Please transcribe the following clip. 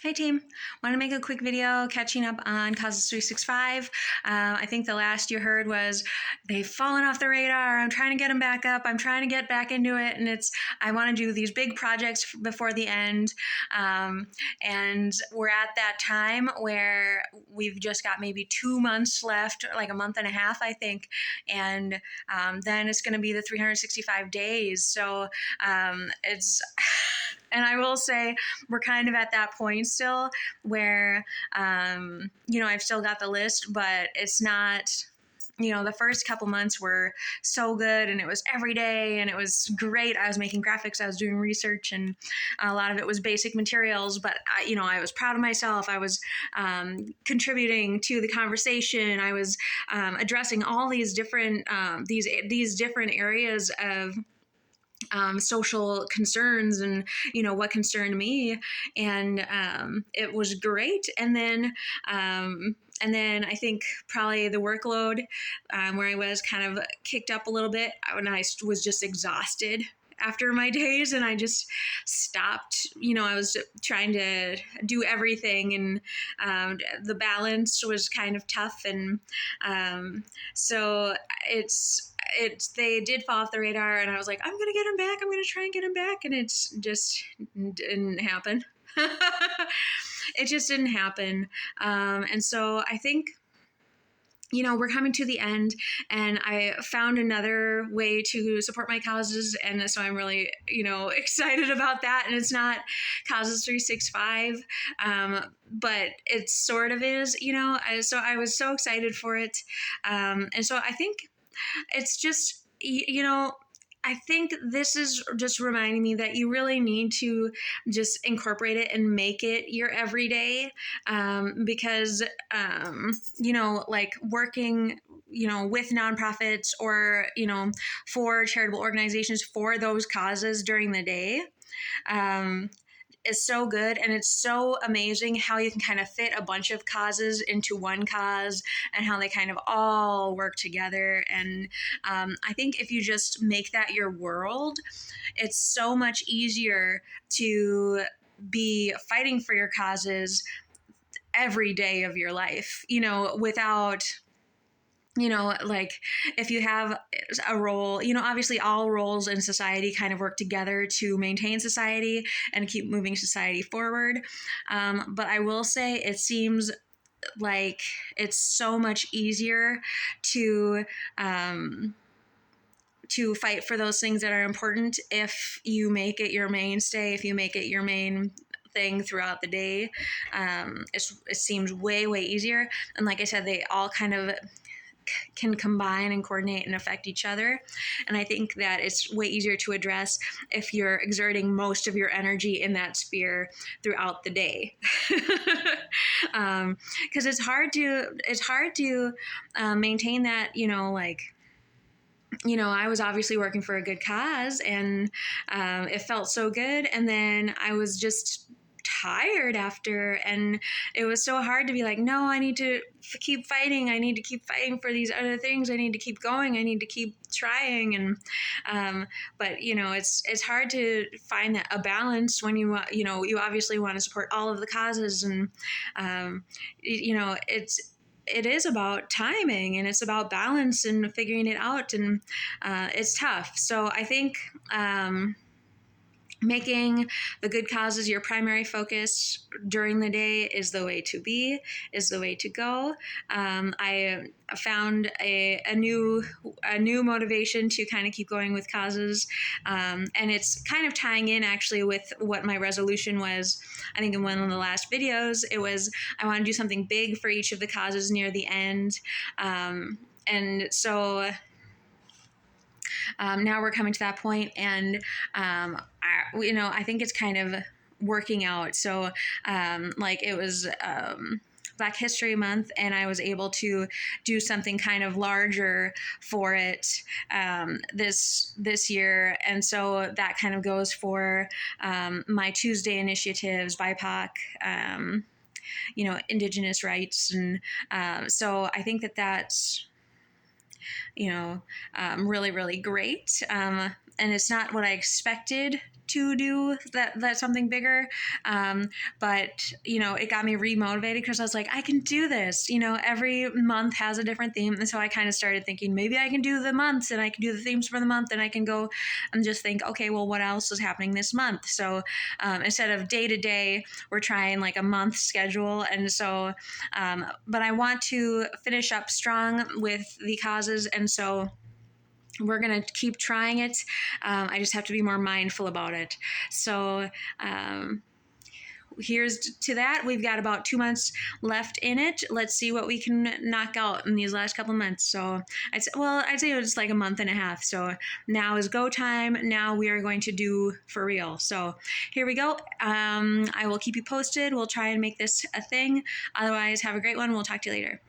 Hey team, want to make a quick video catching up on Causes 365. I think the last you heard was they've fallen off the radar. I'm trying to get them back up. I'm trying to get back into it, and I want to do these big projects before the end. And we're at that time where we've just got maybe 2 months left, like a month and a half, I think, and then it's going to be the 365 days. So it's and I will say we're kind of at that point still where, I've still got the list, but it's not, the first couple months were so good and it was every day and it was great. I was making graphics, I was doing research, and a lot of it was basic materials, but I was proud of myself. I was contributing to the conversation. I was addressing all these different, these different areas of social concerns and what concerned me, and it was great. And then I think probably the workload, where I was kind of kicked up a little bit when I was just exhausted after my days, and I just stopped. I was trying to do everything, and the balance was kind of tough, and so they did fall off the radar, and I was like, I'm gonna get them back. I'm gonna try and get them back, and it's just didn't happen. It just didn't happen, and so I think we're coming to the end, and I found another way to support my causes, and so I'm really excited about that. And it's not Causes 365, but it sort of is. So I was so excited for it, and so I think it's just I think this is just reminding me that you really need to just incorporate it and make it your everyday, because, like working, with nonprofits or, for charitable organizations for those causes during the day, is so good, and it's so amazing how you can kind of fit a bunch of causes into one cause and how they kind of all work together. And I think if you just make that your world, it's so much easier to be fighting for your causes every day of your life, without like if you have a role, obviously all roles in society kind of work together to maintain society and keep moving society forward. But I will say it seems like it's so much easier to fight for those things that are important if you make it your mainstay, if you make it your main thing throughout the day. It seems way easier, and like I said, they all kind of can combine and coordinate and affect each other. And I think that it's way easier to address if you're exerting most of your energy in that sphere throughout the day. Because it's hard to maintain that, I was obviously working for a good cause, and it felt so good. And then I was just tired after, and it was so hard to be like, no, I need to keep fighting. I need to keep fighting for these other things. I need to keep going. I need to keep trying. And but it's hard to find a balance when you obviously want to support all of the causes, and it is about timing, and it's about balance and figuring it out, and it's tough. So I think making the good causes your primary focus during the day is the way to be, is the way to go. I found a new motivation to kind of keep going with causes, and it's kind of tying in actually with what my resolution was. I think in one of the last videos, it was I want to do something big for each of the causes near the end, and so now we're coming to that point, and I think it's kind of working out. So like it was Black History Month, and I was able to do something kind of larger for it this year, and so that kind of goes for my Tuesday initiatives, BIPOC, Indigenous rights, and so I think that's really great. and it's not what I expected to do, that's something bigger. But it got me remotivated because I was like, I can do this. Every month has a different theme. And so I kind of started thinking maybe I can do the months and I can do the themes for the month, and I can go and just think, okay, well, what else is happening this month? So instead of day to day, we're trying like a month schedule. And so, but I want to finish up strong with the causes. And so we're going to keep trying it. I just have to be more mindful about it. So, here's to that. We've got about 2 months left in it. Let's see what we can knock out in these last couple months. So I'd say it's like a month and a half. So now is go time. Now we are going to do for real. So here we go. I will keep you posted. We'll try and make this a thing. Otherwise, have a great one. We'll talk to you later.